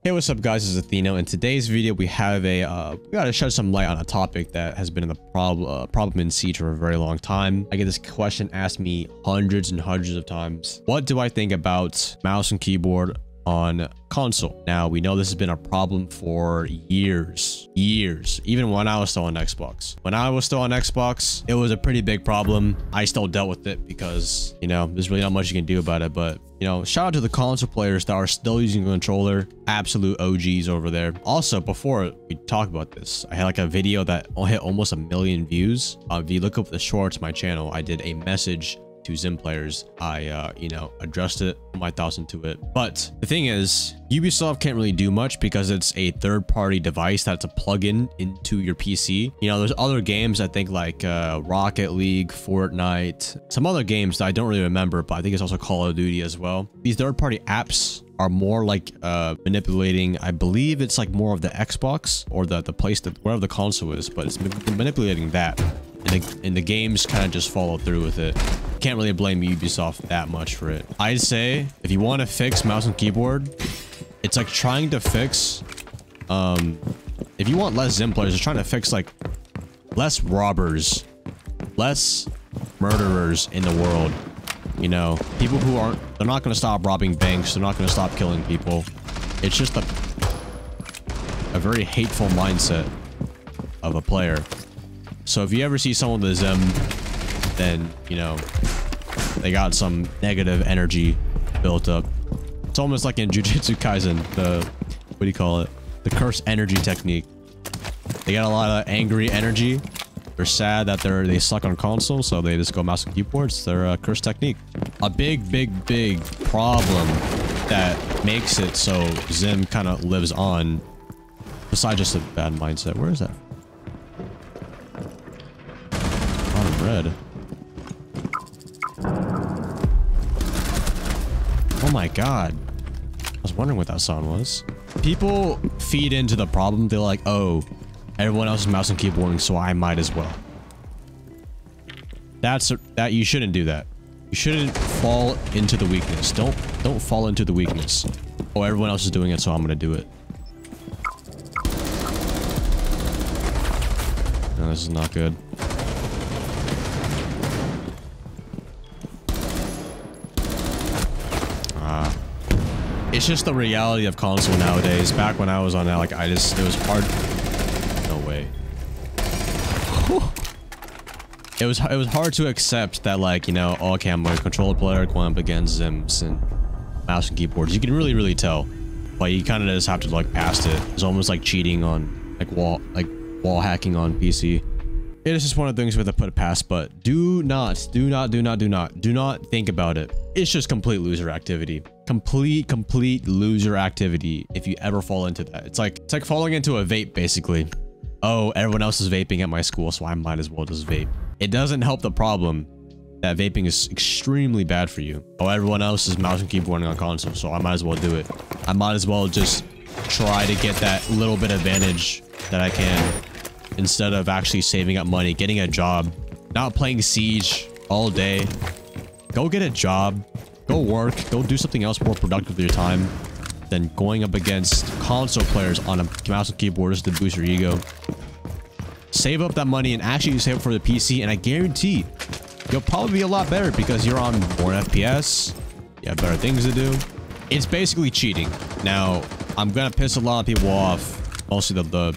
Hey, what's up guys, it's Athieno. In today's video we have we gotta shed some light on a topic that has been in the problem in Siege for a very long time. I get this question asked me hundreds and hundreds of times. What do I think about mouse and keyboard on console? Now, we know this has been a problem for years, even when I was still on Xbox. When I was still on Xbox, it was a pretty big problem. I still dealt with it because, you know, there's really not much you can do about it. But, you know, shout out to the console players that are still using a controller. Absolute OGs over there. Also, before we talk about this, I had like a video that hit almost 1 million views. If you look up the shorts, my channel, I did a message to Zim players. I you know, addressed it, put my thoughts into it. But the thing is, Ubisoft can't really do much because it's a third-party device that's a plug-in into your PC. You know, there's other games, I think, like Rocket League, Fortnite, some other games that I don't really remember, but I think it's also Call of Duty as well. These third-party apps are more like manipulating, I believe it's like more of the Xbox or the place that wherever the console is, but it's manipulating that. And the games kind of just follow through with it. Can't really blame Ubisoft that much for it. I'd say if you want to fix mouse and keyboard, it's like trying to fix, if you want less Zim players, it's trying to fix like less robbers, less murderers in the world. You know, people who aren't, they're not going to stop robbing banks. They're not going to stop killing people. It's just a very hateful mindset of a player. So if you ever see someone with a Zim, then, you know, they got some negative energy built up. It's almost like in Jujutsu Kaisen, what do you call it? The curse energy technique. They got a lot of angry energy. They're sad that they suck on console, so they just go mouse and keyboards. Their curse technique. A big problem that makes it so Zim kind of lives on, besides just a bad mindset. Where is that? Red. Oh my god. I was wondering what that sound was. People feed into the problem. They're like, oh, everyone else is mouse and keyboarding, so I might as well. That you shouldn't do that. You shouldn't fall into the weakness. Don't fall into the weakness. Oh, everyone else is doing it, so I'm gonna do it. No, this is not good. It's just the reality of console nowadays. Back when I was on that, like, it was hard. No way. It was hard to accept that, like, you know, okay, I'm a controller player going up against Zims and mouse and keyboards. You can really tell, but you kind of just have to like past it. It's almost like cheating on like wall hacking on PC. It is just one of the things we have to put it past, but do not think about it. It's just complete loser activity. Complete loser activity if you ever fall into that. It's like falling into a vape, basically. Oh, everyone else is vaping at my school, so I might as well just vape. It doesn't help the problem that vaping is extremely bad for you. Oh, everyone else is mouse and keyboarding on console, so I might as well do it. I might as well just try to get that little bit of advantage that I can, instead of actually saving up money, getting a job, not playing Siege all day. Go get a job, go work, go do something else more productive with your time than going up against console players on a mouse and keyboard just to boost your ego. Save up that money and actually save up for the PC, and I guarantee you'll probably be a lot better because you're on more FPS, you have better things to do. It's basically cheating. Now, I'm gonna piss a lot of people off, mostly the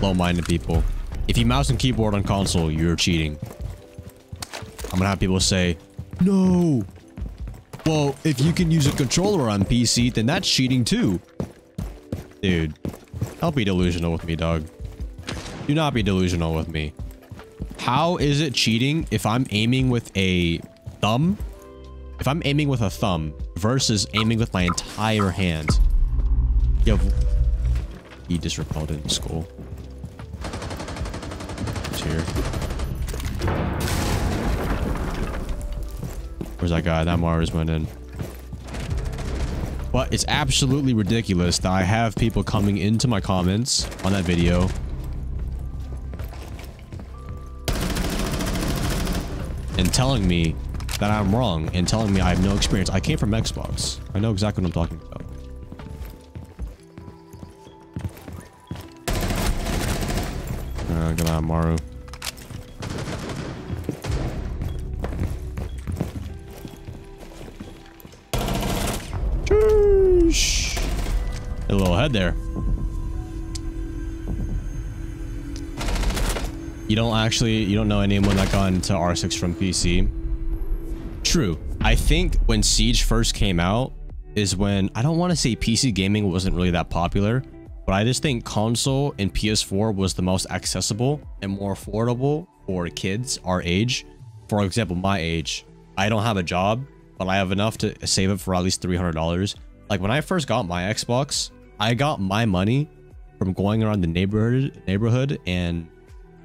low-minded people. If you mouse and keyboard on console, you're cheating. I'm gonna have people say, no. Well, if you can use a controller on PC, then that's cheating too. Dude, don't be delusional with me, dog. Do not be delusional with me. How is it cheating if I'm aiming with a thumb? If I'm aiming with a thumb versus aiming with my entire hand. Yo, he just repelled in school. He's here. Where's that guy? That Mars went in. But it's absolutely ridiculous that I have people coming into my comments on that video and telling me that I'm wrong and telling me I have no experience. I came from Xbox. I know exactly what I'm talking about. Look at that, Maru. Sheesh. A little head there. You don't know anyone that got into R6 from PC. True. I think when Siege first came out is when, I don't want to say PC gaming wasn't really that popular, but I just think console and PS4 was the most accessible and more affordable for kids our age. For example, my age, I don't have a job, but I have enough to save it for at least $300. Like when I first got my Xbox, I got my money from going around the neighborhood and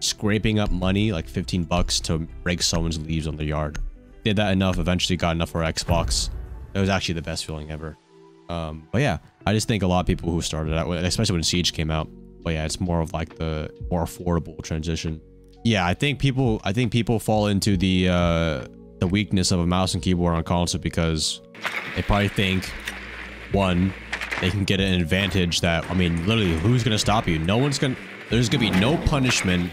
scraping up money, like 15 bucks to break someone's leaves on the yard. Did that enough, eventually got enough for Xbox. It was actually the best feeling ever. But yeah, I just think a lot of people who started out, especially when Siege came out, but yeah, it's more of like the more affordable transition. Yeah, I think people fall into the weakness of a mouse and keyboard on console because they probably think, one, they can get an advantage that, I mean, literally, who's gonna stop you? There's gonna be no punishment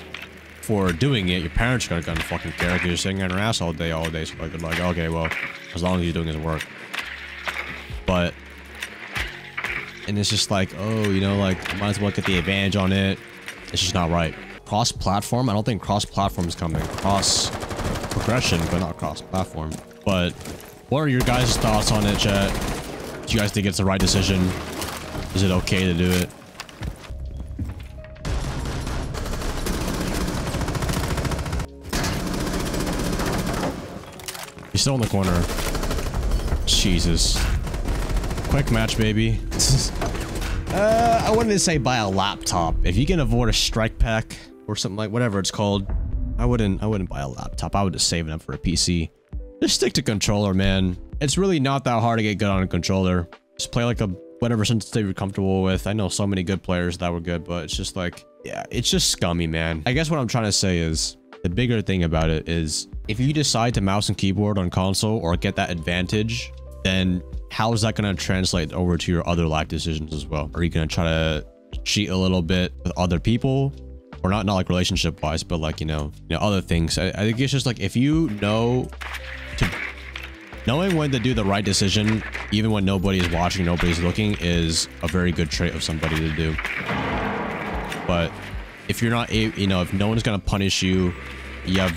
for doing it. Your parents are gonna fucking care because you're sitting on your ass all day. So like, okay, well, as long as you're doing his work. But, and it's just like, oh, you know, like, might as well get the advantage on it. It's just not right. Cross-platform? I don't think cross-platform is coming. Cross-progression, but not cross-platform. But, what are your guys' thoughts on it, chat? Do you guys think it's the right decision? Is it okay to do it? He's still in the corner. Jesus. Quick match, baby. I wouldn't say buy a laptop. If you can avoid a strike pack or something like whatever it's called, I wouldn't buy a laptop. I would just save it up for a PC. Just stick to controller, man. It's really not that hard to get good on a controller. Just play like a whatever sensitivity you're comfortable with. I know so many good players that were good, but it's just like, yeah, it's just scummy, man. I guess what I'm trying to say is the bigger thing about it is if you decide to mouse and keyboard on console or get that advantage, then how is that going to translate over to your other life decisions as well? Are you going to try to cheat a little bit with other people, or not like relationship wise, but like, you know, other things? I think it's just like, if you know knowing when to do the right decision, even when nobody is watching, nobody's looking, is a very good trait of somebody to do. But if you're not, you know, if no one's going to punish you, you have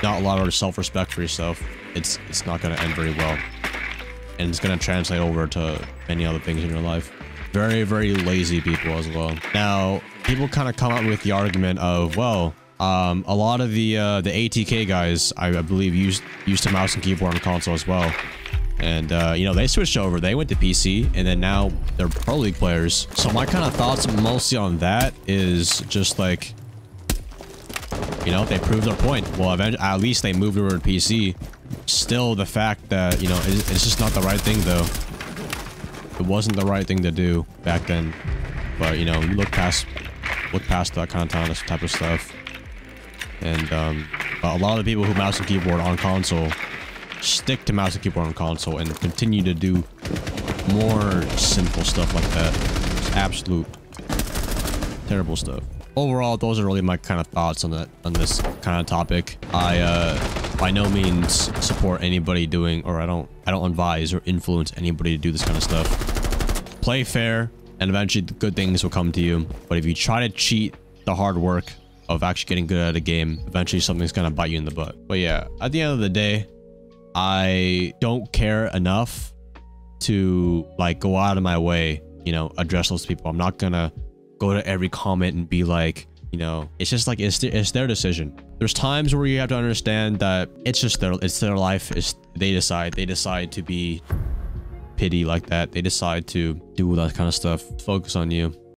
not a lot of self-respect for yourself, it's not going to end very well. And it's going to translate over to many other things in your life. Very, very lazy people as well. Now, people kind of come up with the argument of, well, a lot of the ATK guys, I believe, used to mouse and keyboard on console as well. And, you know, they switched over. They went to PC, and then now they're Pro League players. So my kind of thoughts mostly on that is just like, you know, they proved their point. Well, eventually, at least they moved over to PC. Still, the fact that, you know, it's just not the right thing, though. It wasn't the right thing to do back then. But, you know, you look past that kind of type of stuff. And a lot of the people who mouse and keyboard on console stick to mouse and keyboard on console and continue to do more simple stuff like that. Just absolute terrible stuff. Overall, those are really my kind of thoughts on this kind of topic. I by no means support anybody doing, or I don't advise or influence anybody to do this kind of stuff. Play fair, and eventually the good things will come to you. But if you try to cheat the hard work of actually getting good at a game, eventually something's gonna bite you in the butt. But yeah, at the end of the day, I don't care enough to like go out of my way, you know, address those people. I'm not gonna go to every comment and be like, you know, it's just like, it's their decision. There's times where you have to understand that it's just their life. They decide to be pity like that. They decide to do all that kind of stuff. Focus on you.